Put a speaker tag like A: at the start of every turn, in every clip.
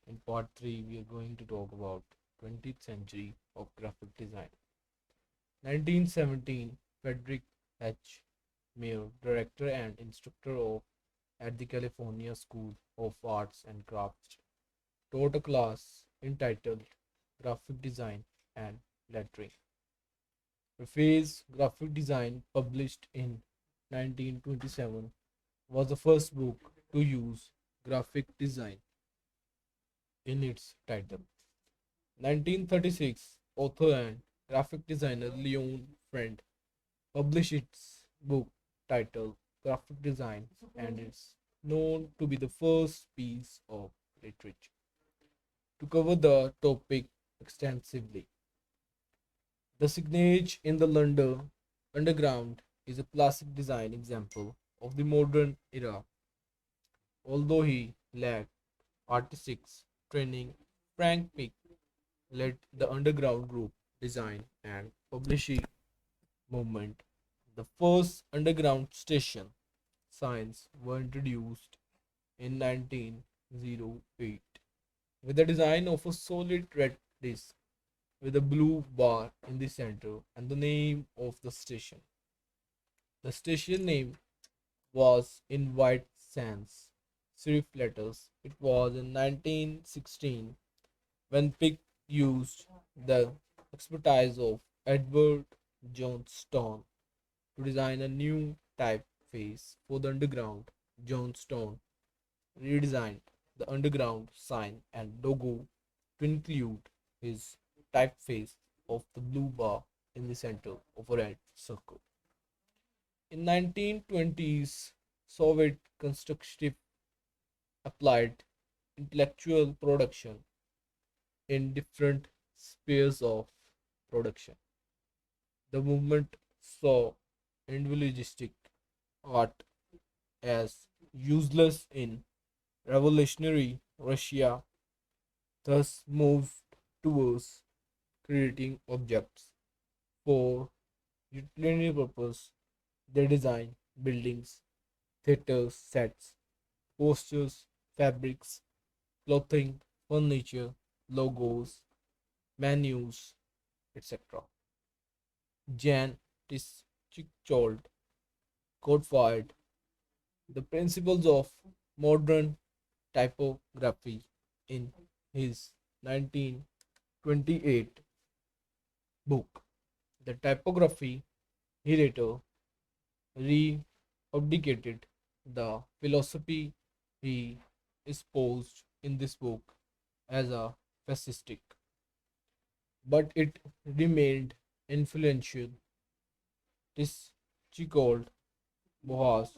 A: In part 3, we are going to talk about 20th century of graphic design. 1917, Frederick H. Mayer, director and instructor at the California School of Arts and Crafts, taught a class entitled Graphic Design and Lettering. Raffay's graphic design, published in 1927, was the first book to use graphic design in its title. 1936, author and graphic designer Leon Friend published its book titled Graphic Design, and is known to be the first piece of literature to cover the topic extensively. The signage in the London Underground is a classic design example of the modern era. Although he lacked artistic training, Frank Pick led the underground group design and publishing movement. The first underground station signs were introduced in 1908 with the design of a solid red disc with a blue bar in the center and the name of the station. The station name was in white sans serif letters. It was in 1916 when Pick used the expertise of Edward Johnstone to design a new typeface for the underground. Johnstone redesigned the underground sign and logo to include his typeface of the blue bar in the center of a red circle. In 1920s, Soviet constructive applied intellectual production in different spheres of production. The movement saw individualistic art as useless in revolutionary Russia, thus moved towards creating objects for utilitarian purpose. They design buildings, theaters, sets, posters, fabrics, clothing, furniture, logos, menus, etc. Jan Tischichold codified the principles of modern typography in his 1928 book. The typography he later re-abdicated the philosophy he espoused in this book as a fascistic, but it remained influential. This she called Boas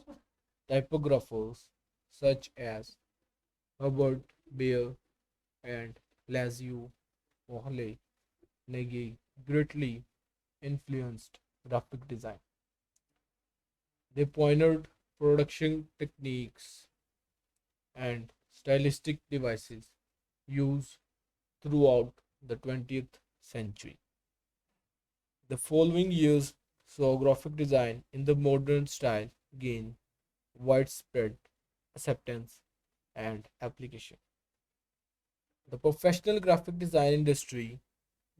A: typographers such as Herbert Bayer and Lazio Mohle Negi greatly influenced graphic design. They pioneered production techniques and stylistic devices used throughout the 20th century. The following years saw graphic design in the modern style gain widespread acceptance and application. The professional graphic design industry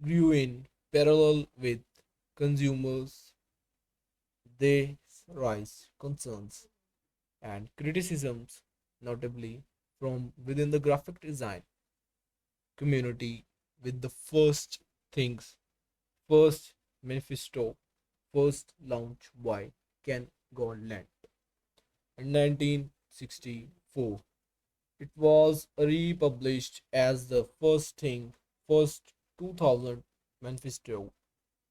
A: grew in parallel with consumers. They raised concerns and criticisms, notably from within the graphic design community, with the first things first manifesto first launched by Ken Goldland in 1964. It was republished as the first 2000 manifesto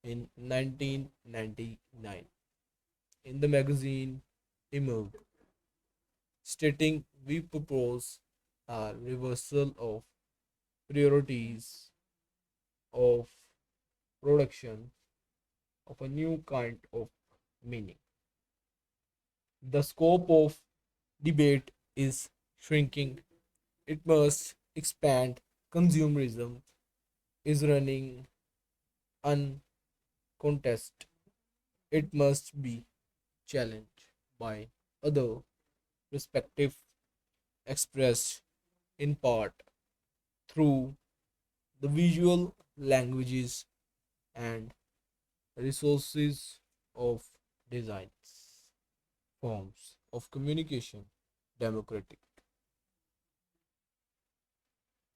A: in 1999 in the magazine Emerge, stating we propose a reversal of priorities of production of a new kind of meaning. The scope of debate is shrinking. It must expand. Consumerism is running uncontested. It must be challenged by other perspective expressed in part through the visual languages and resources of designs, forms of communication, democratic.